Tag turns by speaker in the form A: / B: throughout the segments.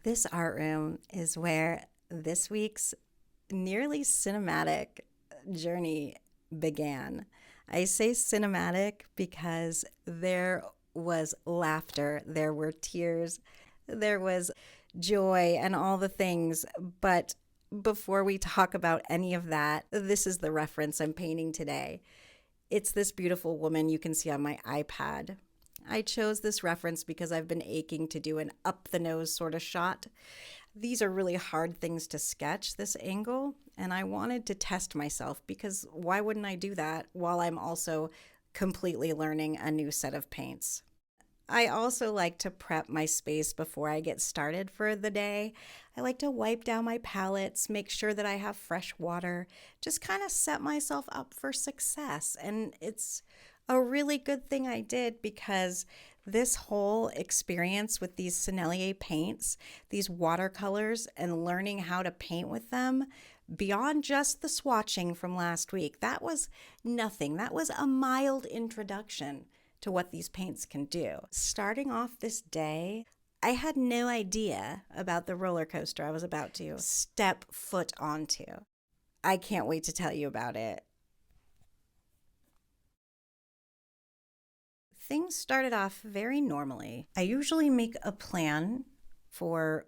A: This art room is where this week's nearly cinematic journey began. I say cinematic because there was laughter, there were tears, there was joy, and all the things. But before we talk about any of that, this is the reference I'm painting today. It's this beautiful woman you can see on my iPad. I chose this reference because I've been aching to do an up the nose sort of shot. These are really hard things to sketch, this angle, and I wanted to test myself because why wouldn't I do that while I'm also completely learning a new set of paints? I also like to prep my space before I get started for the day. I like to wipe down my palettes, make sure that I have fresh water, just kind of set myself up for success. And it's a really good thing I did because this whole experience with these Sennelier paints, these watercolors, and learning how to paint with them beyond just the swatching from last week, that was nothing. That was a mild introduction to what these paints can do. Starting off this day, I had no idea about the roller coaster I was about to step foot onto. I can't wait to tell you about it. Things started off very normally. I usually make a plan for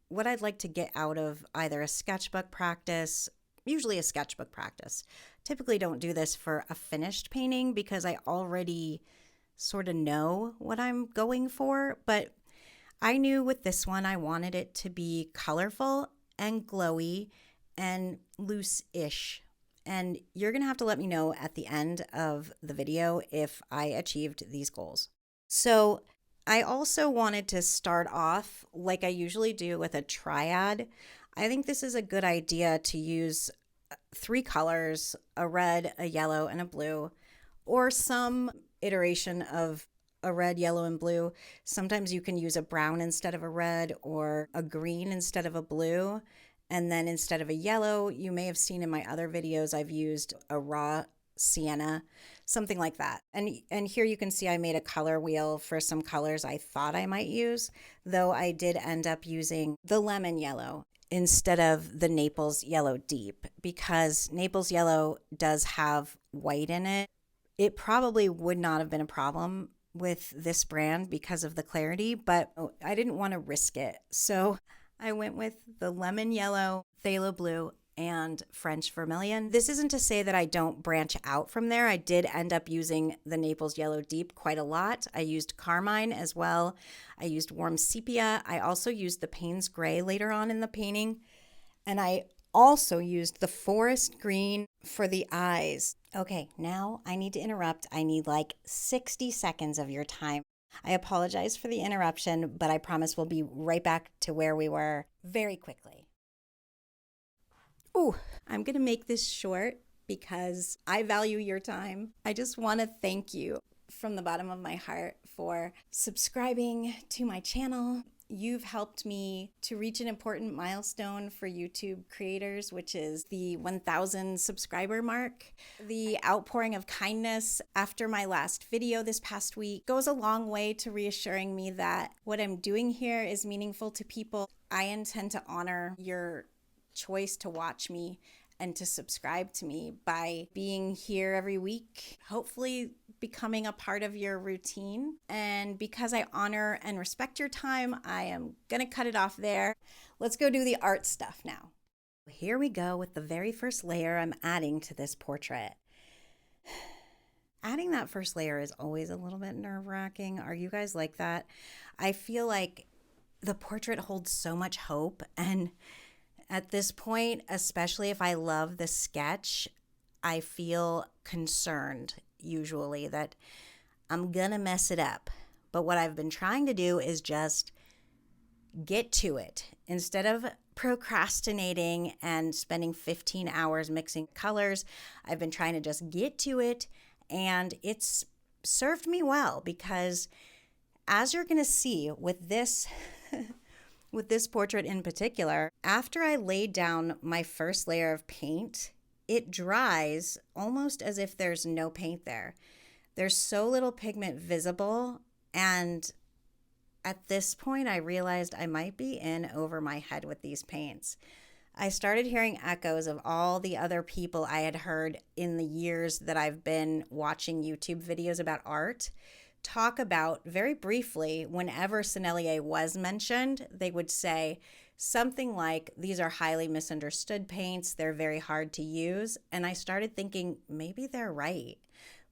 A: what I'd like to get out of either a sketchbook practice, usually a sketchbook practice. Typically don't do this for a finished painting because I already sort of know what I'm going for, but I knew with this one I wanted it to be colorful and glowy and loose-ish. And you're going to have to let me know at the end of the video if I achieved these goals. So I also wanted to start off like I usually do with a triad. I think this is a good idea to use 3 colors, a red, a yellow, and a blue, or some iteration of a red, yellow, and blue. Sometimes you can use a brown instead of a red or a green instead of a blue. And then instead of a yellow, you may have seen in my other videos, I've used a raw sienna, something like that. And here you can see I made a color wheel for some colors I thought I might use, though I did end up using the lemon yellow instead of the Naples yellow deep because Naples yellow does have white in it. It probably would not have been a problem with this brand because of the clarity, but I didn't want to risk it. So I went with the lemon yellow, phthalo blue, and French vermilion. This isn't to say that I don't branch out from there. I did end up using the Naples yellow deep quite a lot. I used carmine as well. I used warm sepia. I also used the Payne's gray later on in the painting. And I also used the forest green for the eyes. Okay, now I need to interrupt. I need like 60 seconds of your time. I apologize for the interruption, but I promise we'll be right back to where we were very quickly. Ooh, I'm going to make this short because I value your time. I just want to thank you from the bottom of my heart for subscribing to my channel. You've helped me to reach an important milestone for YouTube creators, which is the 1,000 subscriber mark. The outpouring of kindness after my last video this past week goes a long way to reassuring me that what I'm doing here is meaningful to people. I intend to honor your choice to watch me and to subscribe to me by being here every week, hopefully becoming a part of your routine. And because I honor and respect your time, I am gonna cut it off there. Let's go do the art stuff now. Here we go with the very first layer I'm adding to this portrait. Adding that first layer is always a little bit nerve-wracking. Are you guys like that? I feel like the portrait holds so much hope, and at this point, especially if I love the sketch, I feel concerned usually that I'm gonna mess it up. But what I've been trying to do is just get to it. Instead of procrastinating and spending 15 hours mixing colors, I've been trying to just get to it, and it's served me well because as you're gonna see with this with this portrait in particular, after I laid down my first layer of paint, it dries almost as if there's no paint there. There's so little pigment visible, and At this point, I realized I might be in over my head with these paints. I started hearing echoes of all the other people I had heard in the years that I've been watching YouTube videos about art talk about very briefly whenever Sennelier was mentioned. They would say something like, these are highly misunderstood paints, they're very hard to use. And I started thinking, maybe they're right.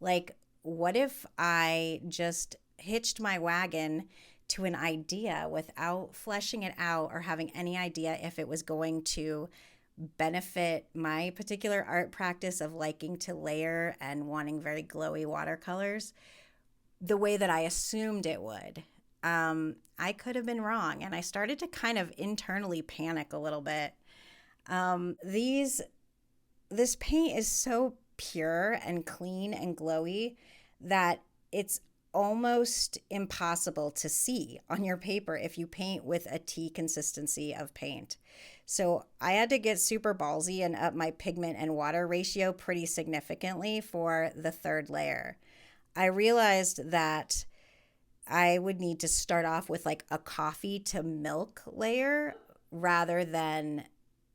A: Like, what if I just hitched my wagon to an idea without fleshing it out or having any idea if it was going to benefit my particular art practice of liking to layer and wanting very glowy watercolors the way that I assumed it would. I could have been wrong, and I started to kind of internally panic a little bit. This paint is so pure and clean and glowy that it's almost impossible to see on your paper if you paint with a tea consistency of paint. So I had to get super ballsy and up my pigment and water ratio pretty significantly for the third layer. I realized that I would need to start off with like a coffee to milk layer rather than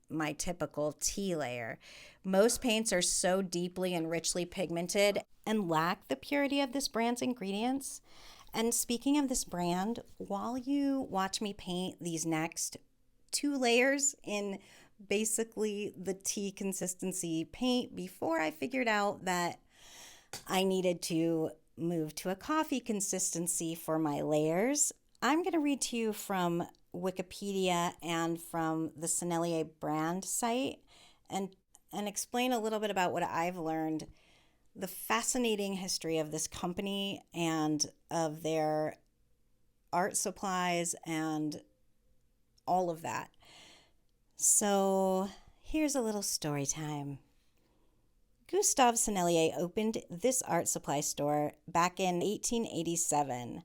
A: my typical tea layer. Most paints are so deeply and richly pigmented and lack the purity of this brand's ingredients. And speaking of this brand, while you watch me paint these next 2 layers in basically the tea consistency paint, before I figured out that I needed to move to a coffee consistency for my layers, I'm going to read to you from Wikipedia and from the Sennelier brand site and explain a little bit about what I've learned, the fascinating history of this company and of their art supplies and all of that. So here's a little story time. Gustave Sennelier opened this art supply store back in 1887,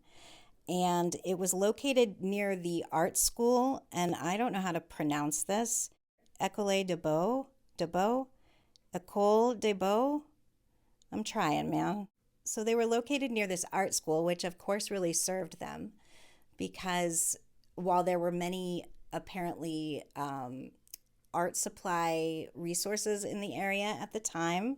A: and it was located near the art school, and I don't know how to pronounce this, École des Beaux, École des Beaux. I'm trying, man. So they were located near this art school, which of course really served them, because while there were many apparently art supply resources in the area at the time,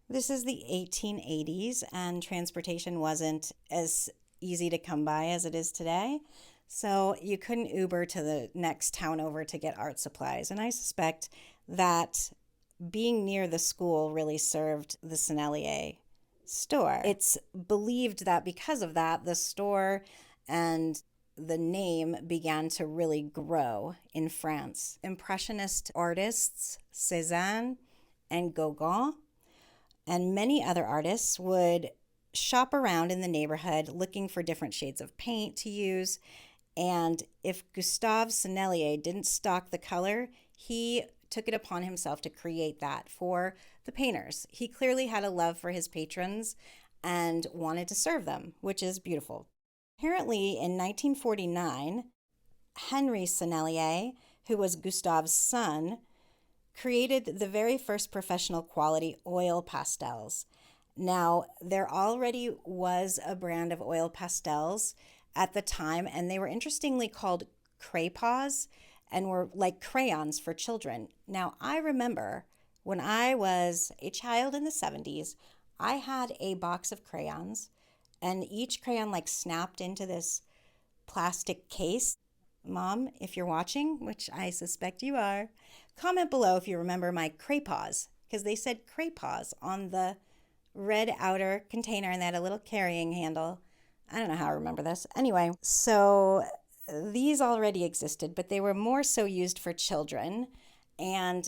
A: this is the 1880s and transportation wasn't as easy to come by as it is today. So you couldn't Uber to the next town over to get art supplies. And I suspect that being near the school really served the Sennelier store. It's believed that because of that, the store and the name began to really grow in France. Impressionist artists, Cézanne and Gauguin, and many other artists would shop around in the neighborhood looking for different shades of paint to use. And if Gustave Sennelier didn't stock the color, he took it upon himself to create that for the painters. He clearly had a love for his patrons and wanted to serve them, which is beautiful. Apparently, in 1949, Henry Sennelier, who was Gustave's son, created the very first professional quality oil pastels. Now, there already was a brand of oil pastels at the time, and they were interestingly called crayons and were like crayons for children. Now, I remember when I was a child in the 70s, I had a box of crayons, and each crayon like snapped into this plastic case. Mom, if you're watching, which I suspect you are, comment below if you remember my crayons, because they said crayons on the red outer container and they had a little carrying handle. I don't know how I remember this. Anyway, so these already existed, but they were more so used for children. And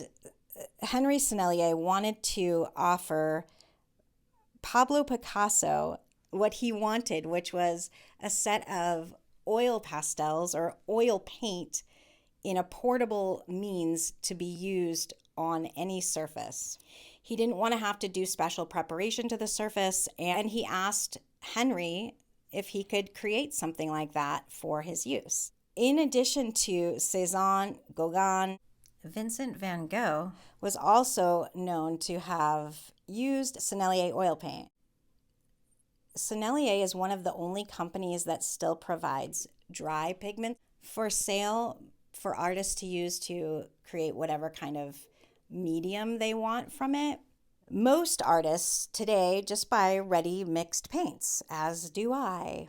A: Henry Sennelier wanted to offer Pablo Picasso what he wanted, which was a set of oil pastels or oil paint in a portable means to be used on any surface. He didn't want to have to do special preparation to the surface, and he asked Henry if he could create something like that for his use. In addition to Cézanne, Gauguin, Vincent van Gogh was also known to have used Sennelier oil paint. Sennelier is one of the only companies that still provides dry pigment for sale for artists to use to create whatever kind of medium they want from it. Most artists today just buy ready mixed paints, as do I.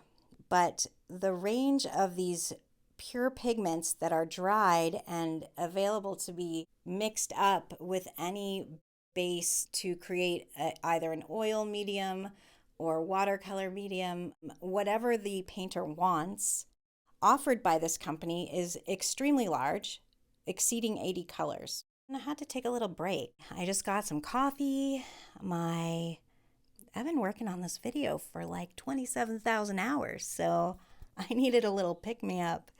A: But the range of these pure pigments that are dried and available to be mixed up with any base to create either an oil medium or watercolor medium, whatever the painter wants, offered by this company is extremely large, exceeding 80 colors. And I had to take a little break. I just got some coffee. I've been working on this video for like 27,000 hours, so I needed a little pick-me-up.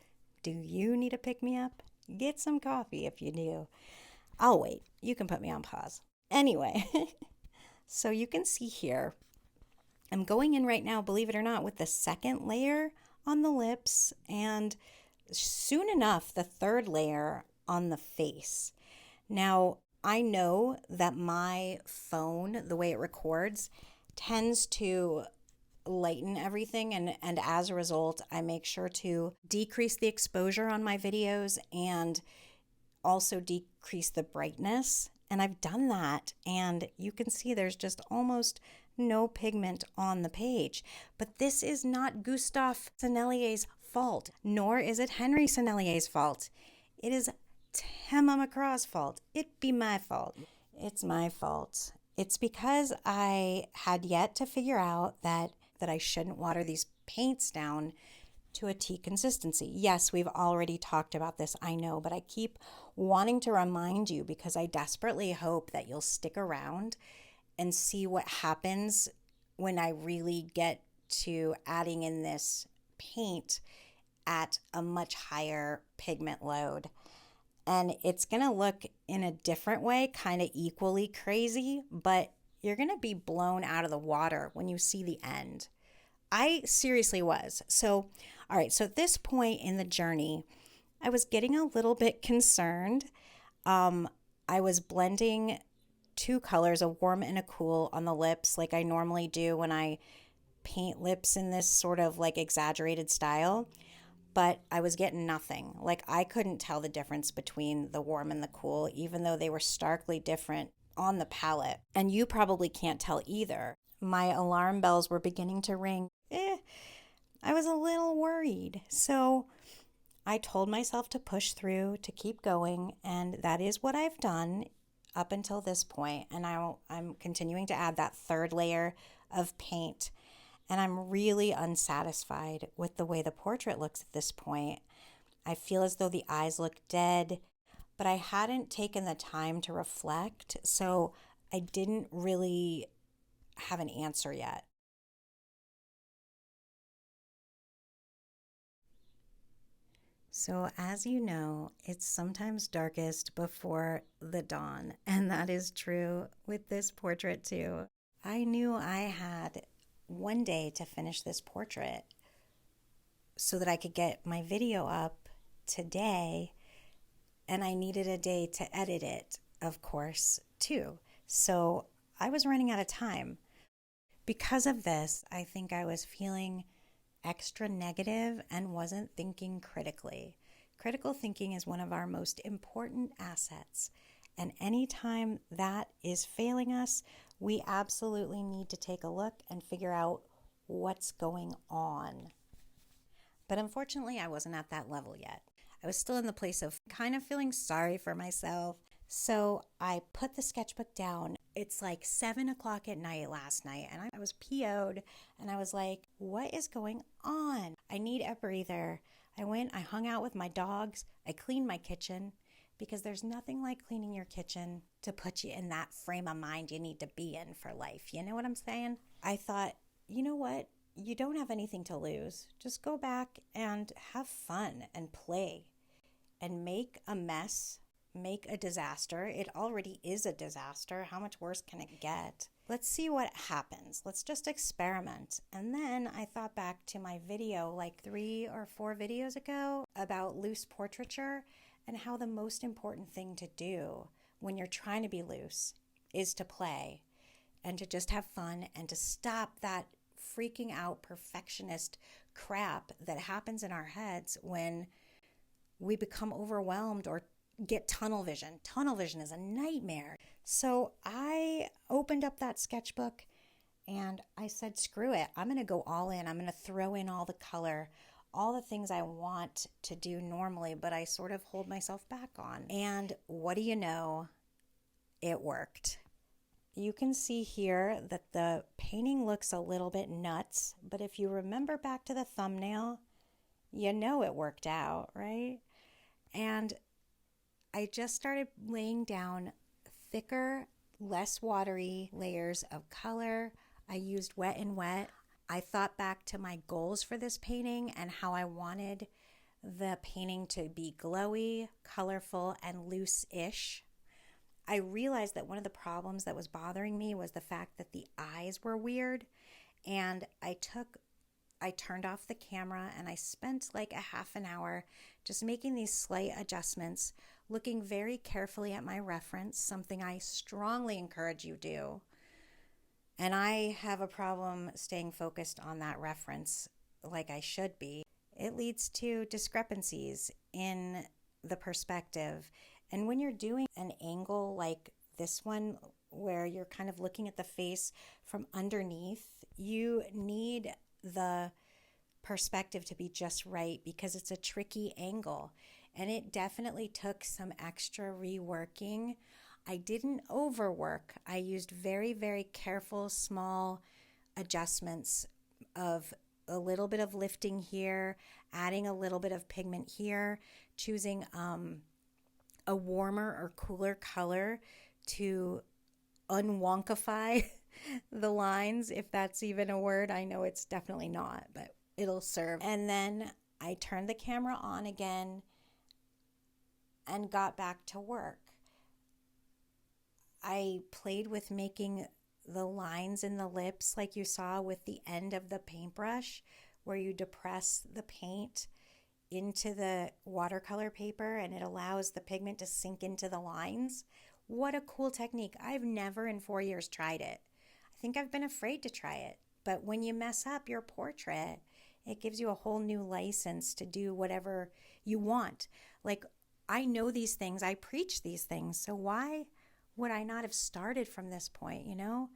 A: Do you need a pick-me-up? Get some coffee if you do. I'll wait. You can put me on pause. Anyway, so you can see here, I'm going in right now, believe it or not, with the second layer on the lips and soon enough, the third layer on the face. Now, I know that my phone, the way it records, tends to lighten everything, and as a result, I make sure to decrease the exposure on my videos and also decrease the brightness. And I've done that, and you can see there's just almost no pigment on the page. But this is not Gustave Sennelier's fault, nor is it Henry Sennelier's fault. It is Emma McCraw's fault. It be my fault. It's my fault. It's because I had yet to figure out that I shouldn't water these paints down to a tea consistency. Yes, we've already talked about this, I know, but I keep wanting to remind you because I desperately hope that you'll stick around and see what happens when I really get to adding in this paint at a much higher pigment load. And it's going to look in a different way, kind of equally crazy, but you're going to be blown out of the water when you see the end. I seriously was. So, all right, so at this point in the journey, I was getting a little bit concerned. I was blending two colors, a warm and a cool, on the lips like I normally do when I paint lips in this sort of like exaggerated style. But I was getting nothing. Like I couldn't tell the difference between the warm and the cool, even though they were starkly different on the palette. And you probably can't tell either. My alarm bells were beginning to ring. I was a little worried. So I told myself to push through, to keep going. And that is what I've done up until this point. And I'm continuing to add that third layer of paint. And I'm really unsatisfied with the way the portrait looks at this point. I feel as though the eyes look dead, but I hadn't taken the time to reflect, so I didn't really have an answer yet. So as you know, it's sometimes darkest before the dawn, and that is true with this portrait too. I knew I had one day to finish this portrait so that I could get my video up today, and I needed a day to edit it, of course, too. So I was running out of time. Because of this, I think I was feeling extra negative and wasn't thinking critically. Critical thinking is one of our most important assets, and anytime that is failing us, we absolutely need to take a look and figure out what's going on. But unfortunately, I wasn't at that level yet. I was still in the place of kind of feeling sorry for myself. So I put the sketchbook down. It's like 7 o'clock at night last night, and I was PO'd, and I was like, what is going on? I need a breather. I hung out with my dogs. I cleaned my kitchen, because there's nothing like cleaning your kitchen to put you in that frame of mind you need to be in for life. You know what I'm saying? I thought, you know what? You don't have anything to lose. Just go back and have fun and play and make a mess, make a disaster. It already is a disaster. How much worse can it get? Let's see what happens. Let's just experiment. And then I thought back to my video like 3 or 4 videos ago about loose portraiture, and how the most important thing to do when you're trying to be loose is to play and to just have fun and to stop that freaking out perfectionist crap that happens in our heads when we become overwhelmed or get tunnel vision. Tunnel vision is a nightmare. So I opened up that sketchbook and I said, screw it. I'm going to go all in. I'm going to throw in all the color, all the things I want to do normally, but I sort of hold myself back on. And what do you know? It worked. You can see here that the painting looks a little bit nuts, but if you remember back to the thumbnail, you know it worked out, right? And I just started laying down thicker, less watery layers of color. I used wet and wet. I thought back to my goals for this painting and how I wanted the painting to be glowy, colorful, and loose-ish. I realized that one of the problems that was bothering me was the fact that the eyes were weird, and I turned off the camera and I spent like a half an hour just making these slight adjustments, looking very carefully at my reference, something I strongly encourage you do. And I have a problem staying focused on that reference like I should be. It leads to discrepancies in the perspective. And when you're doing an angle like this one, where you're kind of looking at the face from underneath, you need the perspective to be just right because it's a tricky angle. And it definitely took some extra reworking. I didn't overwork. I used very, very careful, small adjustments of a little bit of lifting here, adding a little bit of pigment here, choosing a warmer or cooler color to unwonkify the lines, if that's even a word. I know it's definitely not, but it'll serve. And then I turned the camera on again and got back to work. I played with making the lines in the lips like you saw with the end of the paintbrush, where you depress the paint into the watercolor paper and it allows the pigment to sink into the lines. What a cool technique. I've never in 4 years tried it. I think I've been afraid to try it. But when you mess up your portrait, it gives you a whole new license to do whatever you want. Like, I know these things, I preach these things, so why would I not have started from this point, you know?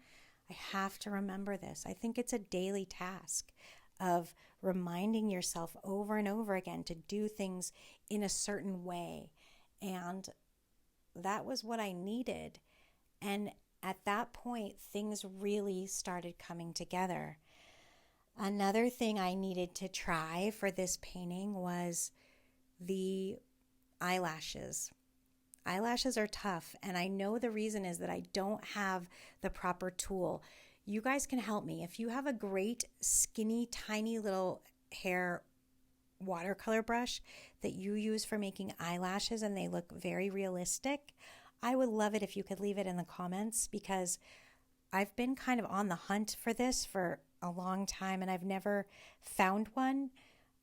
A: I have to remember this. I think it's a daily task of reminding yourself over and over again to do things in a certain way. And that was what I needed. And at that point, things really started coming together. Another thing I needed to try for this painting was the eyelashes. Eyelashes are tough, and I know the reason is that I don't have the proper tool. You guys can help me. If you have a great, skinny, tiny little hair watercolor brush that you use for making eyelashes and they look very realistic, I would love it if you could leave it in the comments, because I've been kind of on the hunt for this for a long time and I've never found one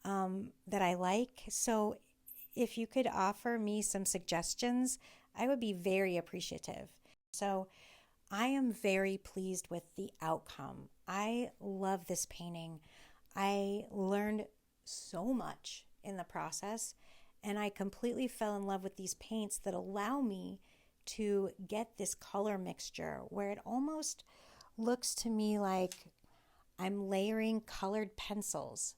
A: that I like. So if you could offer me some suggestions, I would be very appreciative. So I am very pleased with the outcome. I love this painting. I learned so much in the process, and I completely fell in love with these paints that allow me to get this color mixture where it almost looks to me like I'm layering colored pencils.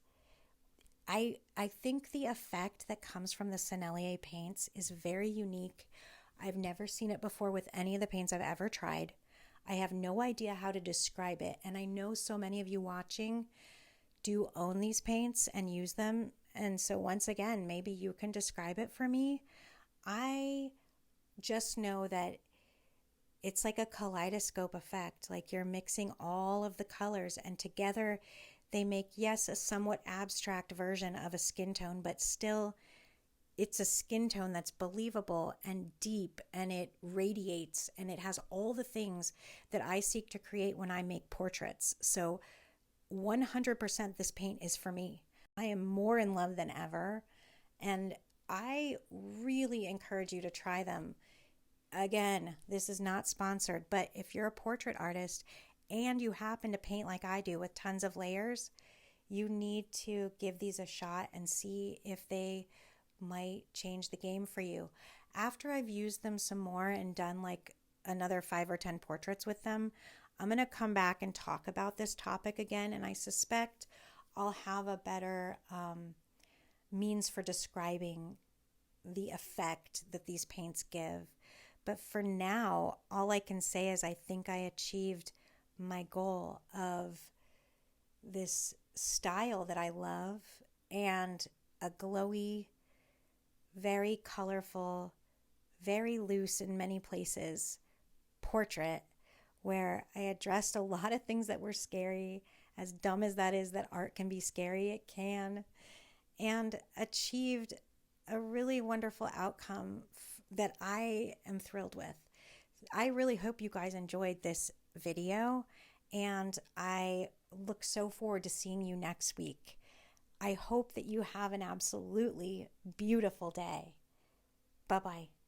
A: I think the effect that comes from the Sennelier paints is very unique. I've never seen it before with any of the paints I've ever tried. I have no idea how to describe it, and I know so many of you watching do own these paints and use them, and so once again, maybe you can describe it for me. I just know that it's like a kaleidoscope effect, like you're mixing all of the colors, and together they make, yes, a somewhat abstract version of a skin tone, but still it's a skin tone that's believable and deep, and it radiates, and it has all the things that I seek to create when I make portraits. So 100% this paint is for me. I am more in love than ever, and I really encourage you to try them. Again, this is not sponsored, but if you're a portrait artist and you happen to paint like I do with tons of layers, you need to give these a shot and see if they might change the game for you. After I've used them some more and done like another 5 or 10 portraits with them, I'm going to come back and talk about this topic again, and I suspect I'll have a better means for describing the effect that these paints give. But for now, all I can say is I think I achieved my goal of this style that I love and a glowy, very colorful, very loose in many places portrait where I addressed a lot of things that were scary. As dumb as that is, that art can be scary, it can, and achieved a really wonderful outcome that I am thrilled with. I really hope you guys enjoyed this video, and I look so forward to seeing you next week. I hope that you have an absolutely beautiful day. Bye-bye.